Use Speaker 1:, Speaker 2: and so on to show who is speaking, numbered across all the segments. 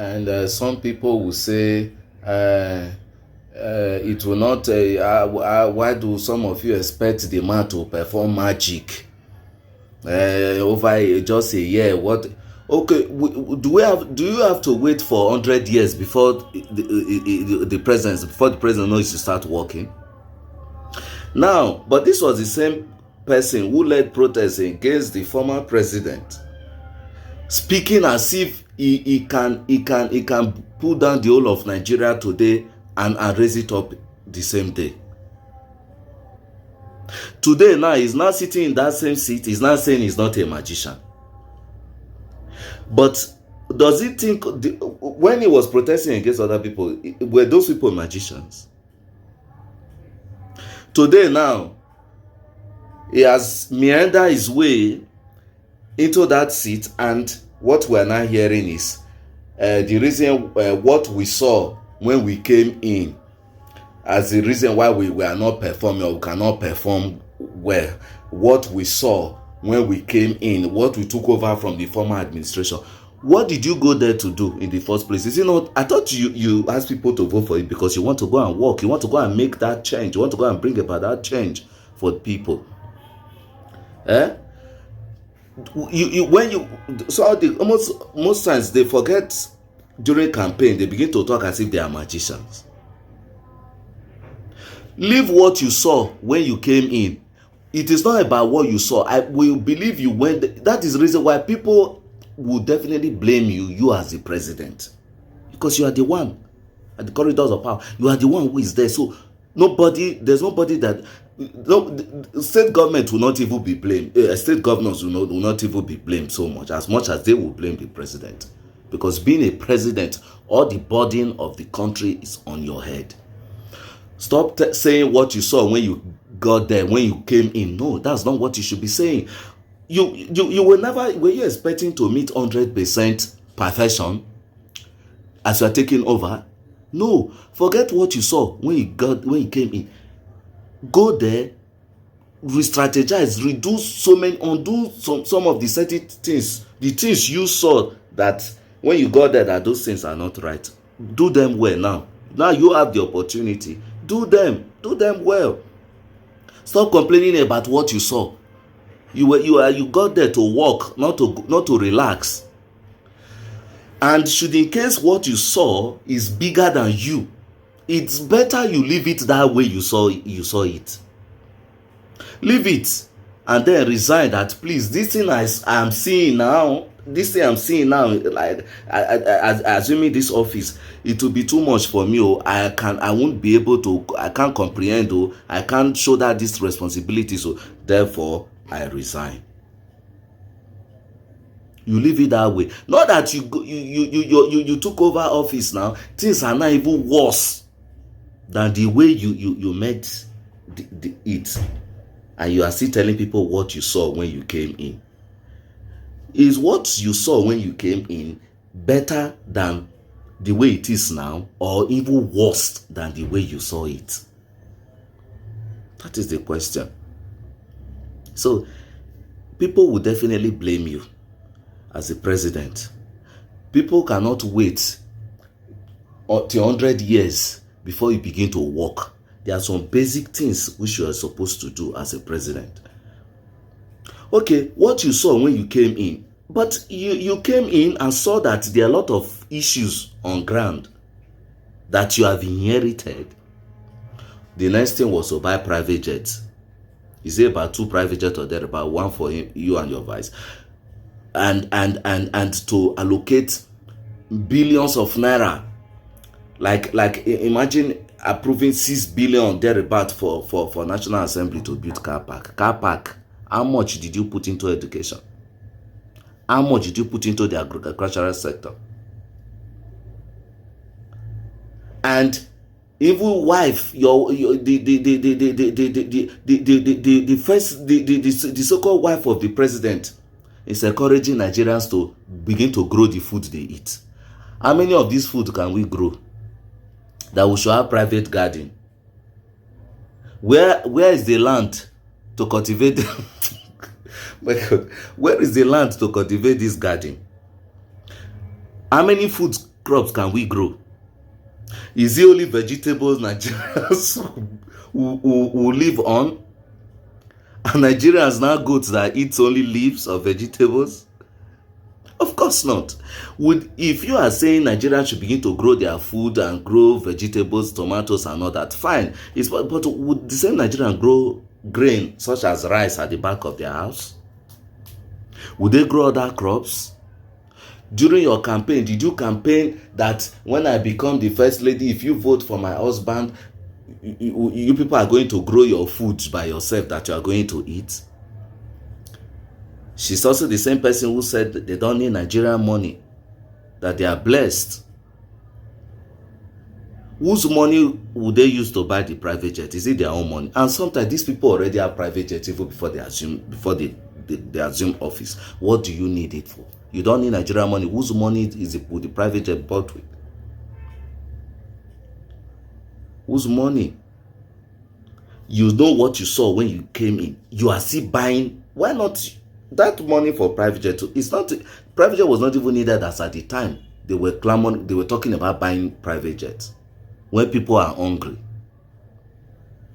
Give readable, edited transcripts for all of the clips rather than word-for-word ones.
Speaker 1: And some people will say, it will not. Why do some of you expect the man to perform magic over just a year? What? Okay, do you have to wait for 100 years before the president knows to start working? Now, but this was the same person who led protests against the former president, speaking as if he can pull down the whole of Nigeria today and raise it up the same day. Today now, he's not sitting in that same seat. He's not saying he's not a magician. But does he think, when he was protesting against other people, were those people magicians? Today now, he has meandered his way into that seat, and what we're now hearing is the reason what we saw when we came in as the reason why we are not performing, or we cannot perform well. What we saw when we came in, what we took over from the former administration. What did you go there to do in the first place? Is it not? I thought you asked people to vote for it because you want to go and work. You want to go and make that change. You want to go and bring about that change for people. Most times they forget during campaign, they begin to talk as if they are magicians. Leave what you saw when you came in. It is not about what you saw. I will believe you when that is the reason why people will definitely blame you as the president, because you are the one at the corridors of power. You are the one who is there. So there's nobody that state government will not even be blamed. State governors will not even be blamed so much as they will blame the president, because being a president, all the burden of the country is on your head. Stop saying what you saw when you got there, when you came in. No, that's not what you should be saying. You will never. Were you expecting to meet 100% perfection as you are taking over? No, forget what you saw when you came in. Go there, re-strategize, undo some of the certain things, the things you saw that when you got there that those things are not right. Do them well now. Now you have the opportunity. Do them well. Stop complaining about what you saw. You got there to work, not to relax. And should in case what you saw is bigger than you, it's better you leave it that way you saw it. Leave it and then resign. That please, this thing I'm seeing now, like assuming this office, it will be too much for me. I won't be able to. I can't comprehend. I can't show that this responsibility. So therefore, I resign. You leave it that way. Not that you took over office now. Things are not even worse than the way you made it, and you are still telling people what you saw when you came in. Is what you saw when you came in better than the way it is now, or even worse than the way you saw it? That is the question. So people will definitely blame you as the president. People cannot wait till 100 years before you begin to work. There are some basic things which you are supposed to do as a president. Okay, what you saw when you came in, but you came in and saw that there are a lot of issues on ground that you have inherited. The next thing was to buy private jets. You say about 2 private jets or there, about 1 for you and your vice, and to allocate billions of naira. Like imagine approving 6 billion thereabout for National Assembly to build car park. How much did you put into education? How much did you put into the agricultural sector? And even wife, the so-called wife of the president is encouraging Nigerians to begin to grow the food they eat. How many of this food can we grow that we should have private garden? Where is the land to cultivate? My God, where is the land to cultivate this garden? How many foods crops can we grow? Is it only vegetables Nigerians who live on? Are Nigerians now goats that eat only leaves or vegetables? Of course not. If you are saying Nigerians should begin to grow their food and grow vegetables, tomatoes and all that, fine. But would the same Nigerian grow grain such as rice at the back of their house? Would they grow other crops? During your campaign, did you campaign that when I become the first lady, if you vote for my husband, you people are going to grow your food by yourself that you are going to eat? She's also the same person who said that they don't need Nigerian money, that they are blessed. Whose money would they use to buy the private jet? Is it their own money? And sometimes these people already have private jets even before they assume office. What do you need it for? You don't need Nigerian money. Whose money is it with the private jet bought with? Whose money? You know what you saw when you came in. You are still buying. Why not? That money for private jet, it's not, private jet was not even needed as at the time they were clamoring, they were talking about buying private jets. When people are hungry.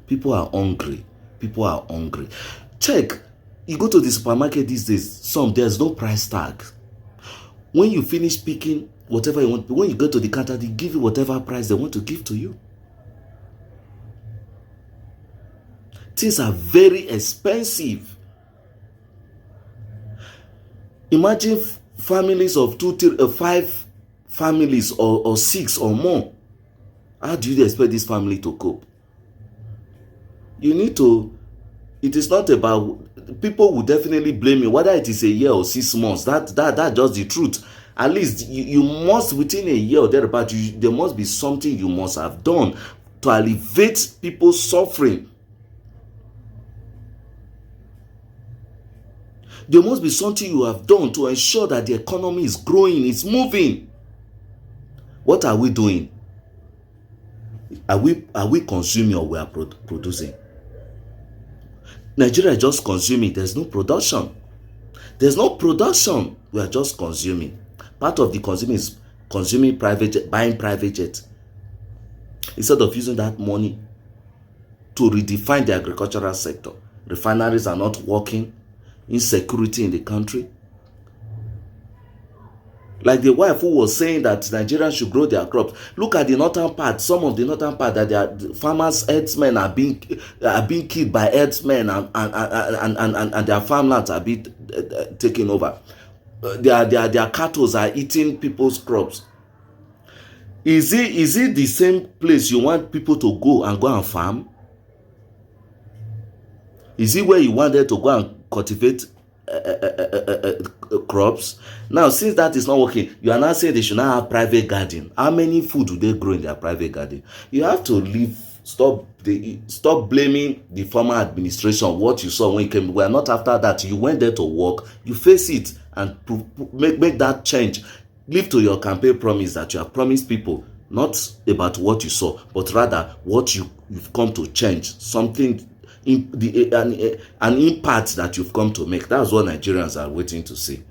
Speaker 1: People are hungry. People are hungry. Check. You go to the supermarket these days, there's no price tag. When you finish picking whatever you want, when you go to the counter, they give you whatever price they want to give to you. Things are very expensive. Imagine families of 5 families or 6 or more. How do you expect this family to cope? You need to, it is not about, people will definitely blame you, whether it is a year or 6 months. That's just the truth. At least you must, within a year or thereabout, there must be something you must have done to alleviate people's suffering. There must be something you have done to ensure that the economy is growing, it's moving. What are we doing? Are we consuming or we are producing? Nigeria is just consuming. There's no production. There's no production. We are just consuming. Part of the consuming is consuming private jet, buying private jet. Instead of using that money to redefine the agricultural sector. Refineries are not working. Insecurity in the country. Like the wife who was saying that Nigerians should grow their crops. Look at the northern part. Some of the northern part that their farmers, herdsmen are being killed by herdsmen, and their farmlands are being taken over. Their cattle are eating people's crops. Is it the same place you want people to go and farm? Is it where you want them to go and cultivate crops? Now, since that is not working, you are now saying they should not have private garden. How many food do they grow in their private garden? You have to stop blaming the former administration. What you saw when you came, we are not after that. You went there to work, you face it and make that change. Live to your campaign promise that you have promised people, not about what you saw, but rather what you've come to change, something, an impact that you've come to make. That's what Nigerians are waiting to see.